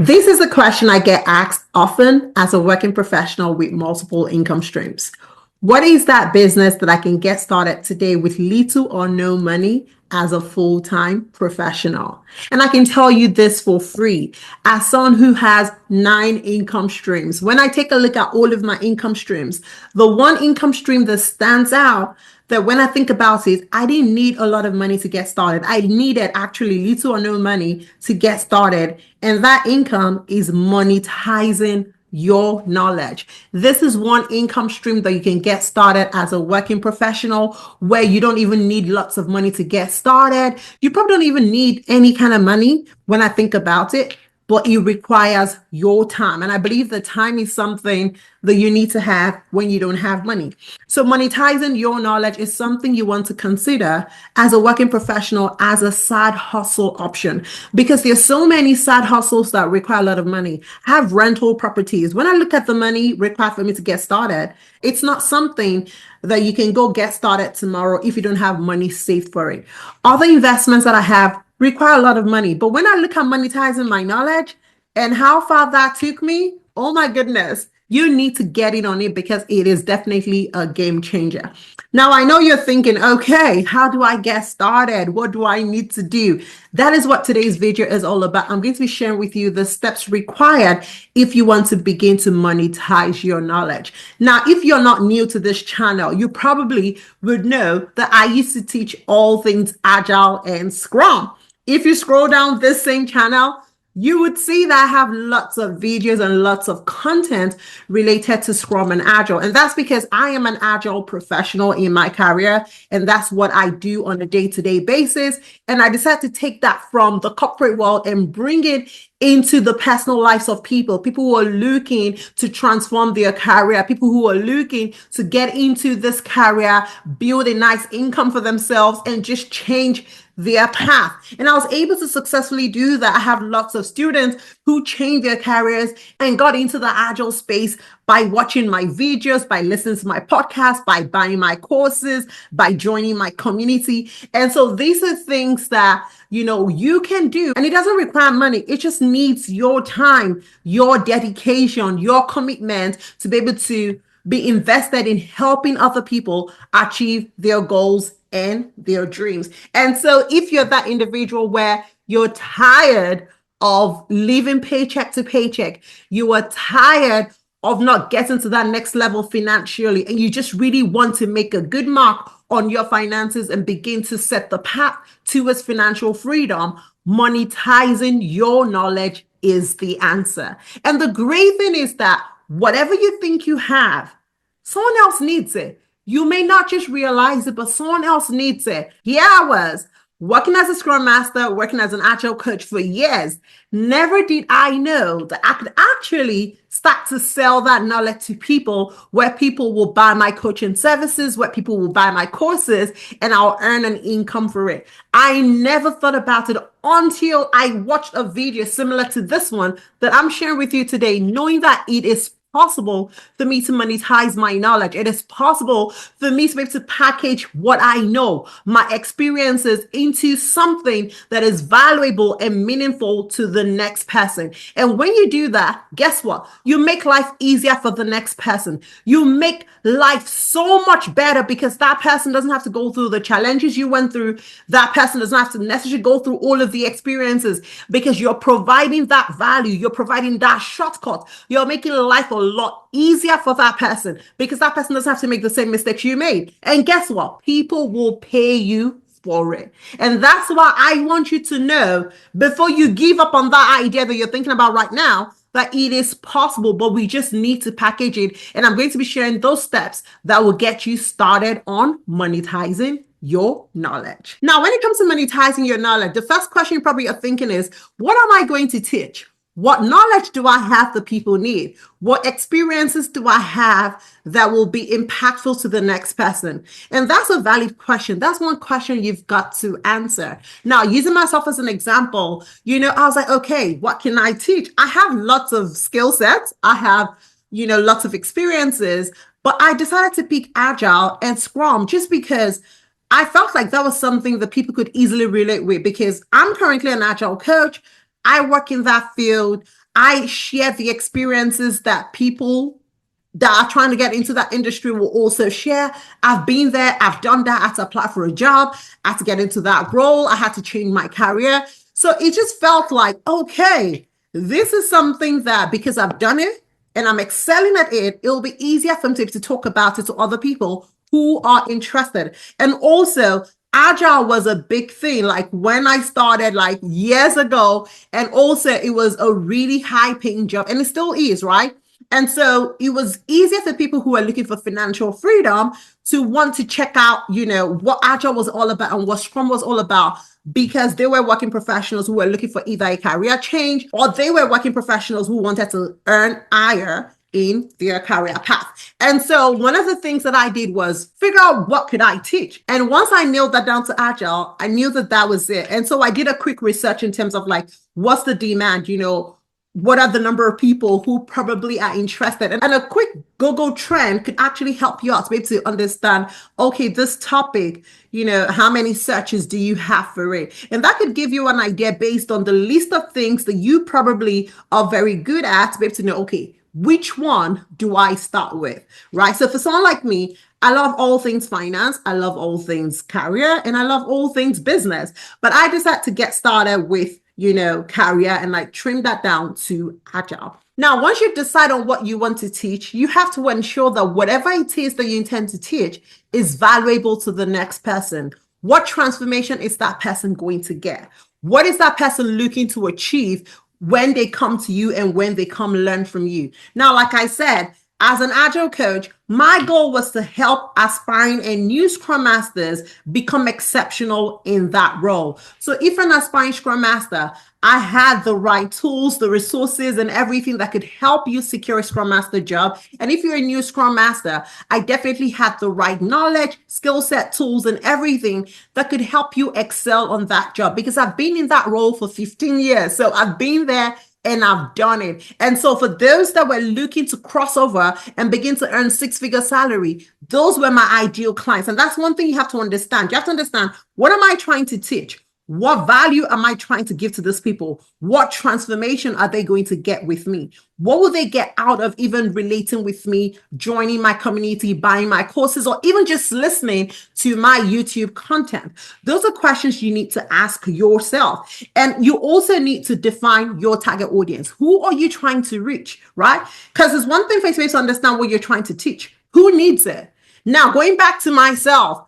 This is a question I get asked often as a working professional with multiple income streams. What is that business that I can get started today with little or no money as a full-time professional? And I can tell you this for free. As someone who has 9 income streams, when I take a look at all of my income streams, the one income stream that stands out that when I think about it, I didn't need a lot of money to get started. I needed actually little or no money to get started. And that income is monetizing your knowledge. This is one income stream that you can get started as a working professional where you don't even need lots of money to get started. You probably don't even need any kind of money when I think about it, but it requires your time. And I believe that time is something that you need to have when you don't have money. So monetizing your knowledge is something you want to consider as a working professional as a side hustle option, because there's so many side hustles that require a lot of money. I have rental properties. When I look at the money required for me to get started, it's not something that you can go get started tomorrow if you don't have money saved for it. Other investments that I have require a lot of money. But when I look at monetizing my knowledge and how far that took me, oh my goodness, you need to get in on it because it is definitely a game changer. Now, I know you're thinking, okay, how do I get started? What do I need to do? That is what today's video is all about. I'm going to be sharing with you the steps required if you want to begin to monetize your knowledge. Now, if you're not new to this channel, you probably would know that I used to teach all things Agile and Scrum. If you scroll down this same channel, you would see that I have lots of videos and lots of content related to Scrum and Agile. And that's because I am an Agile professional in my career. And that's what I do on a day-to-day basis. And I decided to take that from the corporate world and bring it into the personal lives of people who are looking to transform their career, people who are looking to get into this career, build a nice income for themselves, and just change their path. And I was able to successfully do that. I have lots of students who changed their careers and got into the Agile space by watching my videos, by listening to my podcast, by buying my courses, by joining my community. And so these are things that you can do, and it doesn't require money. It just needs your time, your dedication, your commitment to be able to be invested in helping other people achieve their goals and their dreams. And so if you're that individual where you're tired of living paycheck to paycheck, you are tired of not getting to that next level financially, and you just really want to make a good mark on your finances and begin to set the path towards financial freedom, monetizing your knowledge is the answer. And the great thing is that whatever you think you have, someone else needs it. You may not just realize it, but someone else needs it. Here I was working as a Scrum Master, working as an Agile coach for years. Never did I know that I could actually start to sell that knowledge to people, where people will buy my coaching services, where people will buy my courses, and I'll earn an income for it. I never thought about it until I watched a video similar to this one that I'm sharing with you today, knowing that it is possible for me to monetize my knowledge. It is possible for me to be able to package what I know, my experiences, into something that is valuable and meaningful to the next person. And when you do that, guess what? You make life easier for the next person. You make life so much better because that person doesn't have to go through the challenges you went through. That person doesn't have to necessarily go through all of the experiences, because you're providing that value. You're providing that shortcut. You're making life a lot easier for that person, because that person doesn't have to make the same mistakes you made. And guess what? People will pay you for it. And that's why I want you to know, before you give up on that idea that you're thinking about right now, that it is possible, but we just need to package it. And I'm going to be sharing those steps that will get you started on monetizing your knowledge. Now, when it comes to monetizing your knowledge, the first question you probably are thinking is, what am I going to teach? What knowledge do I have that people need? What experiences do I have that will be impactful to the next person? And that's a valid question. That's one question you've got to answer. Now, using myself as an example, I was like, okay, what can I teach? I have lots of skill sets. I have, lots of experiences, but I decided to pick Agile and Scrum just because I felt like that was something that people could easily relate with, because I'm currently an Agile coach. I work in that field. I share the experiences that people that are trying to get into that industry will also share. I've been there, I've done that. I had to apply for a job, I had to get into that role, I had to change my career. So it just felt like, okay, this is something that because I've done it and I'm excelling at it, it'll be easier for me to talk about it to other people who are interested. And also, agile was a big thing like when I started like years ago, and also it was a really high paying job, and it still is, right? And so it was easier for people who are looking for financial freedom to want to check out, what Agile was all about and what Scrum was all about, because they were working professionals who were looking for either a career change, or they were working professionals who wanted to earn higher in their career path. And so one of the things that I did was figure out what could I teach. And once I nailed that down to Agile, I knew that that was it. And so I did a quick research in terms of like, what's the demand, what are the number of people who probably are interested? And a quick Google trend could actually help you out to be able to understand, okay, this topic, how many searches do you have for it? And that could give you an idea based on the list of things that you probably are very good at to be able to know, okay, which one do I start with, right? So for someone like me, I love all things finance, I love all things career, and I love all things business. But I decided to get started with career and like trim that down to agile. Now, once you decide on what you want to teach, you have to ensure that whatever it is that you intend to teach is valuable to the next person. What transformation is that person going to get? What is that person looking to achieve when they come to you and when they come learn from you? Now, like I said, as an agile coach, my goal was to help aspiring and new Scrum Masters become exceptional in that role. So if an aspiring Scrum Master, I had the right tools, the resources, and everything that could help you secure a Scrum Master job. And if you're a new Scrum Master, I definitely had the right knowledge, skill set, tools, and everything that could help you excel on that job, because I've been in that role for 15 years. So I've been there and I've done it. And so for those that were looking to cross over and begin to earn six-figure salary, those were my ideal clients. And that's one thing you have to understand. You have to understand, what am I trying to teach? What value am I trying to give to these people? What transformation are they going to get with me? What will they get out of even relating with me, joining my community, buying my courses, or even just listening to my YouTube content? Those are questions you need to ask yourself. And you also need to define your target audience. Who are you trying to reach, right? Because it's one thing for you to understand what you're trying to teach. Who needs it? Now, going back to myself,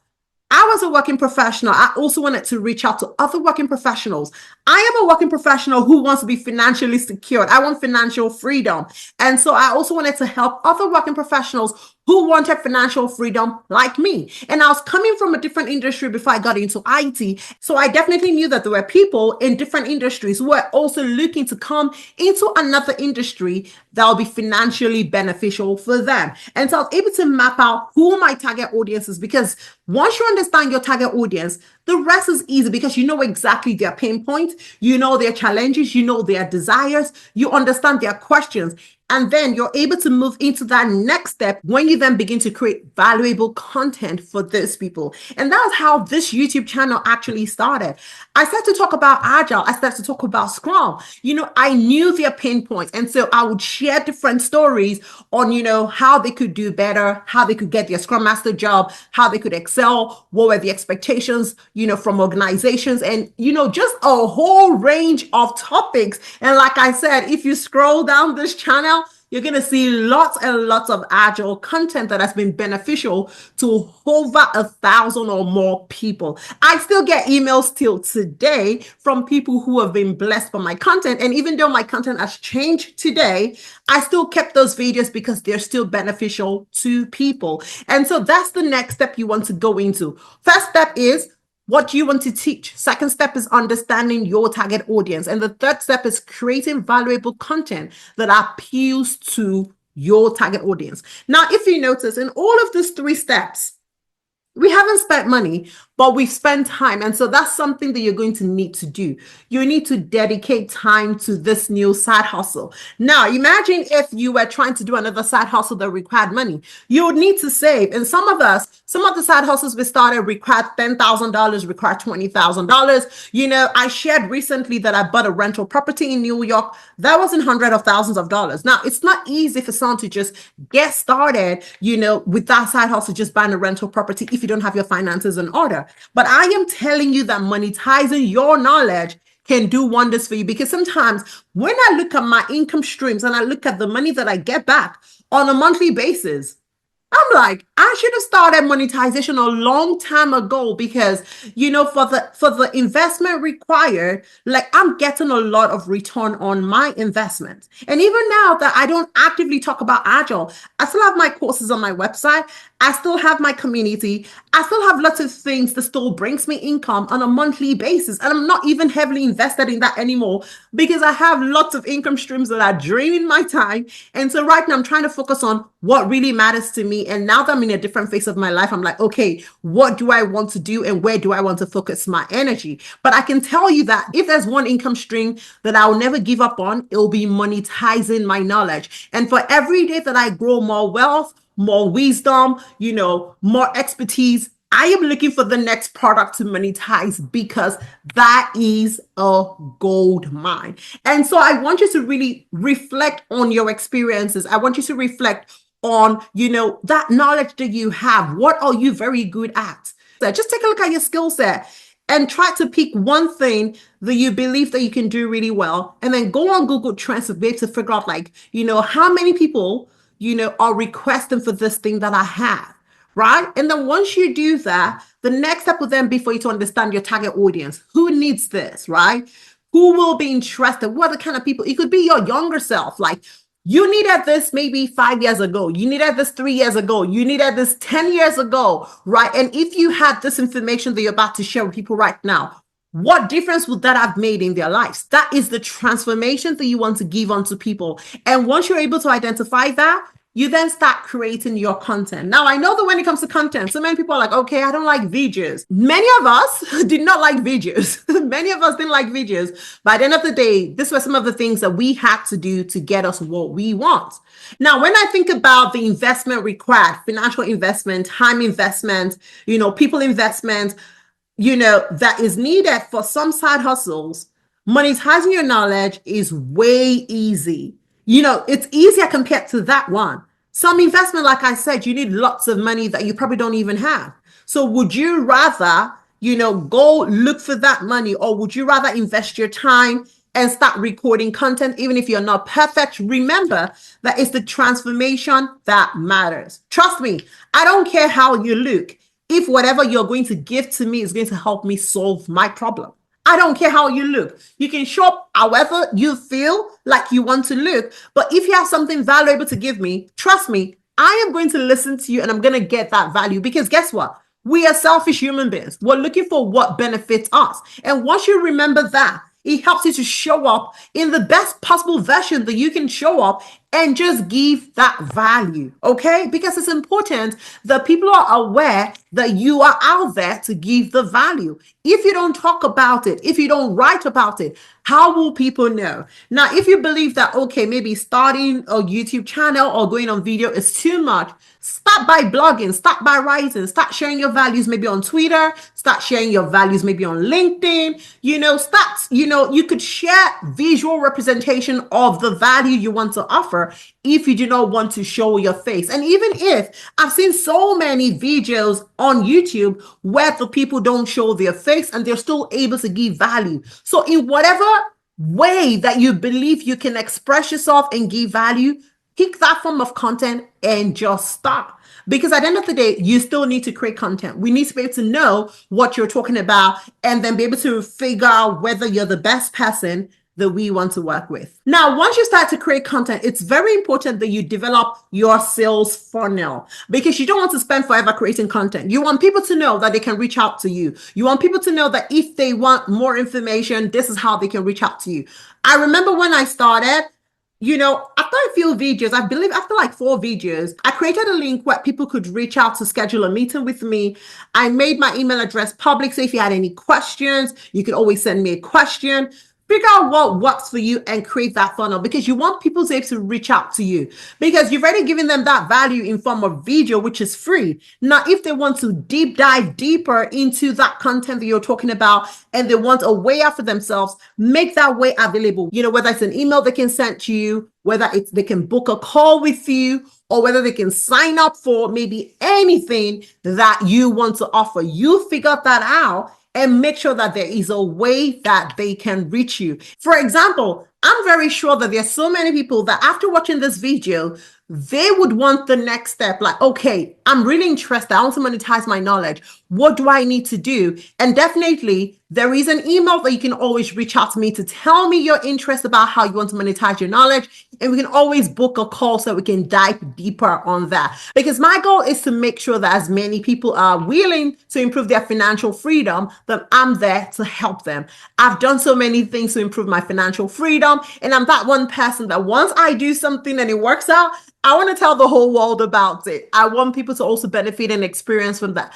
I was a working professional. I also wanted to reach out to other working professionals. I am a working professional who wants to be financially secured. I want financial freedom. And so I also wanted to help other working professionals who wanted financial freedom like me. And I was coming from a different industry before I got into IT. So I definitely knew that there were people in different industries who were also looking to come into another industry that will be financially beneficial for them. And so I was able to map out who my target audience is, because once you understand your target audience, the rest is easy, because you know exactly their pain points, you know their challenges, you know their desires, you understand their questions. And then you're able to move into that next step when you then begin to create valuable content for those people. And that's how this YouTube channel actually started. I started to talk about Agile. I started to talk about Scrum. I knew their pain points. And so I would share different stories on, how they could do better, how they could get their Scrum Master job, how they could excel, what were the expectations, from organizations, and, just a whole range of topics. And like I said, if you scroll down this channel, you're going to see lots and lots of agile content that has been beneficial to over 1,000 or more people. I still get emails till today from people who have been blessed by my content. And even though my content has changed today, I still kept those videos because they're still beneficial to people. And so that's the next step you want to go into. First step is, what do you want to teach? Second step is understanding your target audience. And the third step is creating valuable content that appeals to your target audience. Now, if you notice, in all of these three steps, we haven't spent money, but we spend time. And so that's something that you're going to need to do. You need to dedicate time to this new side hustle. Now, imagine if you were trying to do another side hustle that required money. You would need to save. And some of us, some of the side hustles we started required $10,000, required $20,000. I shared recently that I bought a rental property in New York. That was in hundreds of thousands of dollars. Now, it's not easy for someone to just get started, with that side hustle, just buying a rental property if you don't have your finances in order. But I am telling you that monetizing your knowledge can do wonders for you, because sometimes when I look at my income streams and I look at the money that I get back on a monthly basis, I'm like, I should have started monetization a long time ago, because for the investment required, like, I'm getting a lot of return on my investment. And even now that I don't actively talk about Agile, I still have my courses on my website. I still have my community. I still have lots of things that still brings me income on a monthly basis. And I'm not even heavily invested in that anymore, because I have lots of income streams that are draining my time. And so right now I'm trying to focus on what really matters to me. And now that I'm in a different phase of my life, I'm like, okay, what do I want to do and where do I want to focus my energy? But I can tell you that if there's one income stream that I'll never give up on, it'll be monetizing my knowledge. And for every day that I grow more wealth, more wisdom, more expertise, I am looking for the next product to monetize, because that is a gold mine. And so I want you to really reflect on your experiences. I want you to reflect on, that knowledge that you have. What are you very good at? So just take a look at your skill set and try to pick one thing that you believe that you can do really well. And then go on Google Trends to be able to figure out, like, how many people, are requesting for this thing that I have. Right? And then once you do that, the next step will then be for you to understand your target audience. Who needs this, right? Who will be interested? What are the kind of people? It could be your younger self. Like, you needed this maybe 5 years ago. You needed this 3 years ago. You needed this 10 years ago, right? And if you had this information that you're about to share with people right now, what difference would that have made in their lives? That is the transformation that you want to give onto people. And once you're able to identify that, you then start creating your content. Now, I know that when it comes to content, so many people are like, okay, I don't like videos. Many of us did not like videos. Many of us didn't like videos. But at the end of the day, this were some of the things that we had to do to get us what we want. Now, when I think about the investment required, financial investment, time investment, people investment, that is needed for some side hustles, monetizing your knowledge is way easy. It's easier compared to that one. Some investment, like I said, you need lots of money that you probably don't even have. So would you rather, go look for that money, or would you rather invest your time and start recording content, even if you're not perfect? Remember that it's the transformation that matters. Trust me, I don't care how you look. If whatever you're going to give to me is going to help me solve my problem, I don't care how you look. You can show up however you feel like you want to look. But if you have something valuable to give me, trust me, I am going to listen to you and I'm going to get that value. Because guess what? We are selfish human beings. We're looking for what benefits us. And once you remember that, it helps you to show up in the best possible version that you can show up and just give that value, okay? Because it's important that people are aware that you are out there to give the value. If you don't talk about it, if you don't write about it, how will people know? Now, if you believe that, okay, maybe starting a YouTube channel or going on video is too much, start by blogging, start by writing, start sharing your values maybe on Twitter, start sharing your values maybe on LinkedIn, you could share visual representation of the value you want to offer if you do not want to show your face. And even if I've seen so many videos on YouTube where the people don't show their face and they're still able to give value. So in whatever way that you believe you can express yourself and give value, pick that form of content and just start. Because at the end of the day, you still need to create content. We need to be able to know what you're talking about and then be able to figure out whether you're the best person that we want to work with. Now, once you start to create content, it's very important that you develop your sales funnel, because you don't want to spend forever creating content. You want people to know that they can reach out to you. You want people to know that if they want more information, this is how they can reach out to you. I remember when I started, after a few videos, I believe after like 4 videos, I created a link where people could reach out to schedule a meeting with me. I made my email address public. So if you had any questions, you could always send me a question. Figure out what works for you and create that funnel, because you want people to be able to reach out to you because you've already given them that value in form of video, which is free. Now, if they want to deep dive deeper into that content that you're talking about and they want a way out for themselves, make that way available. Whether it's an email they can send to you, whether it's they can book a call with you, or whether they can sign up for maybe anything that you want to offer. You figure that out and make sure that there is a way that they can reach you. For example, I'm very sure that there's so many people that after watching this video, they would want the next step. Like, okay, I'm really interested. I want to monetize my knowledge. What do I need to do? And definitely there is an email that you can always reach out to me to tell me your interest about how you want to monetize your knowledge. And we can always book a call so we can dive deeper on that. Because my goal is to make sure that as many people are willing to improve their financial freedom, that I'm there to help them. I've done so many things to improve my financial freedom. And I'm that one person that once I do something and it works out, I want to tell the whole world about it. I want people to also benefit and experience from that,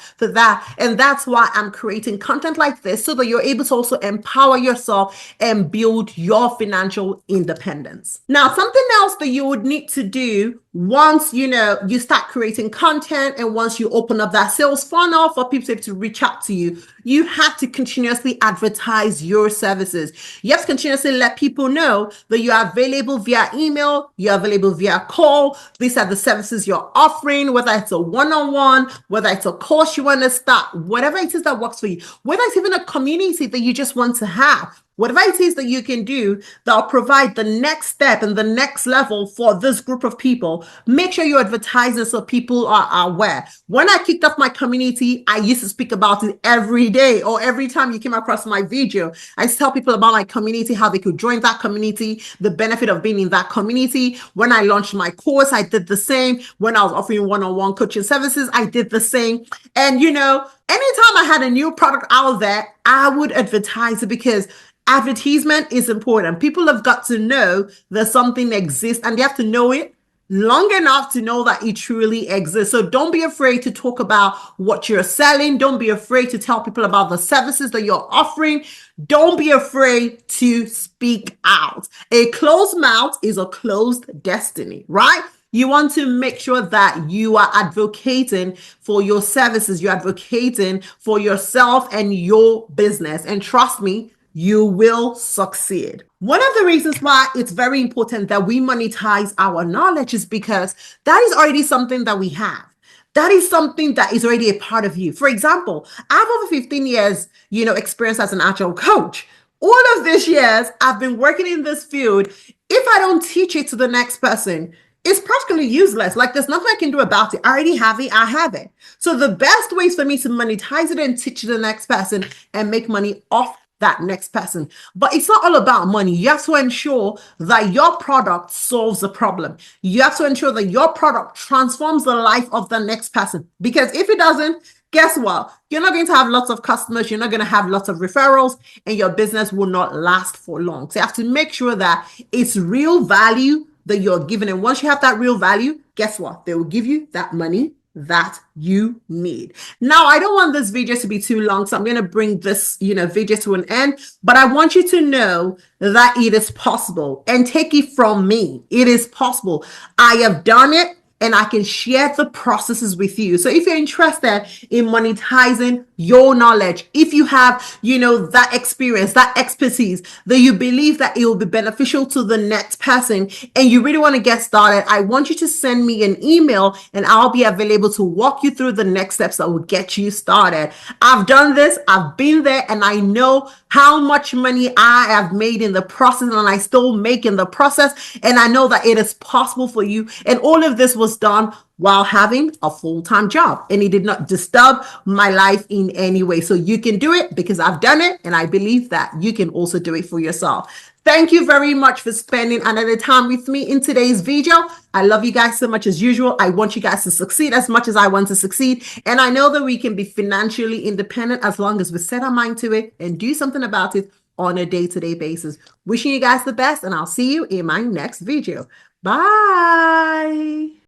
And that's why I'm creating content like this, so that you're able to also empower yourself and build your financial independence. Now, something else that you would need to do once you start creating content and once you open up that sales funnel for people to reach out to you, you have to continuously advertise your services. You have to continuously let people know that you are available via email, you're available via call. These are the services you're offering, whether it's a one-on-one, whether it's a course you want to start, whatever it is that works for you, whether it's even a community that you just want to have. Whatever it is that you can do that'll provide the next step and the next level for this group of people, make sure you advertise it so people are aware. When I kicked off my community, I used to speak about it every day, or every time you came across my video. I used to tell people about my community, how they could join that community, the benefit of being in that community. When I launched my course, I did the same. When I was offering one-on-one coaching services, I did the same. And anytime I had a new product out there, I would advertise it, because advertisement is important. People have got to know that something exists, and they have to know it long enough to know that it truly exists. So don't be afraid to talk about what you're selling. Don't be afraid to tell people about the services that you're offering. Don't be afraid to speak out. A closed mouth is a closed destiny, right? You want to make sure that you are advocating for your services. You're advocating for yourself and your business. And trust me, you will succeed. One of the reasons why it's very important that we monetize our knowledge is because that is already something that we have. That is something that is already a part of you. For example, I have over 15 years, experience as an actual coach. All of these years, I've been working in this field. If I don't teach it to the next person, it's practically useless. Like, there's nothing I can do about it. I already have it. I have it. So the best ways for me to monetize it and teach to the next person and make money off that next person. But it's not all about money. You have to ensure that your product solves the problem. You have to ensure that your product transforms the life of the next person. Because if it doesn't, guess what? You're not going to have lots of customers. You're not going to have lots of referrals, and your business will not last for long. So you have to make sure that it's real value that you're giving. And once you have that real value, guess what? They will give you that money that you need. Now, I don't want this video to be too long, so I'm going to bring this, video to an end, but I want you to know that it is possible, and take it from me. It is possible. I have done it, and I can share the processes with you. So if you're interested in monetizing your knowledge, if you have, that experience, that expertise, that you believe that it will be beneficial to the next person, and you really want to get started, I want you to send me an email, and I'll be available to walk you through the next steps that will get you started. I've done this, I've been there, and I know how much money I have made in the process, and I still make in the process. And I know that it is possible for you. And all of this was done while having a full-time job, and it did not disturb my life in any way. So you can do it, because I've done it, and I believe that you can also do it for yourself. Thank you very much for spending another time with me in today's video. I love you guys so much as usual. I want you guys to succeed as much as I want to succeed. And I know that we can be financially independent as long as we set our mind to it and do something about it on a day-to-day basis. Wishing you guys the best, and I'll see you in my next video. Bye.